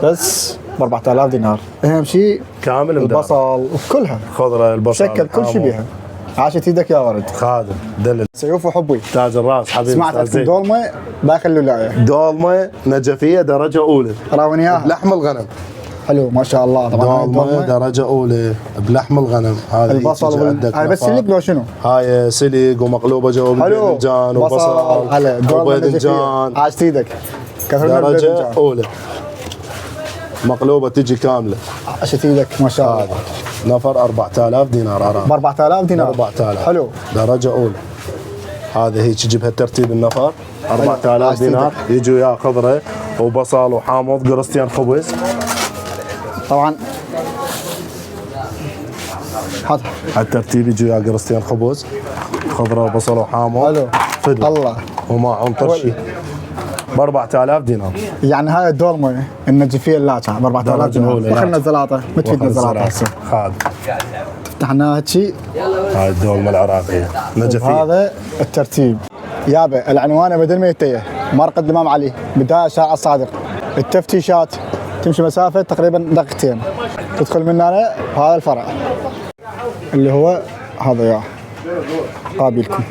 بس ب 4000 دينار. اهم شيء كامل البصل وكلها خضره البصل شكل كل شيء بيها. عاشت ايدك يا ورد. خادم دلل سيوف وحبي. تاج الراس حبيبي. سمعت عندكم دولمه داخل الولايه. دولمه نجفيه درجه اولى راوني اياها. بلحم الغنم. حلو ما شاء الله. طبعا دولمه درجه اولى بلحم الغنم. هذه البصل هاي بس سلق لو شنو؟ هاي سلق ومقلوبه جو بالباذنجان وبصل وباذنجان. عاشت ايدك. درجه اولى مقلوبه تجي كامله. عاشت ايدك ما شاء الله. هذا نفر 4000 دينار ارام. ب 4000 دينار. 4000 حلو. درجه اولى. هذا هيك يجي بهالترتيب النفر 4000 دينار. يجوا يا خضره وبصل وحامض قرصتين خبز. طبعا هذا هالترتيب يجوا يا قرصتين خبز خضره وبصل وحامض. حلو. فدي الله. ومعهم طرشي ب 4000 دينار. يعني هاي الدولمه النجفيه اللاجعه ب 4000 دينار. وخلنا الزلاطه ما تفيدنا الزلاطه هسه. خاد فتحناها هيك. هاي الدولمه العراقيه نجفيه. هذا الترتيب يابا. العنوان بدل ما يتيه مرقد الامام علي بدايه شارع الصادق. التفتيشات تمشي مسافه تقريبا دقيقتين تدخل من هنا هذا الفرع اللي هو هذا يا قابلكم.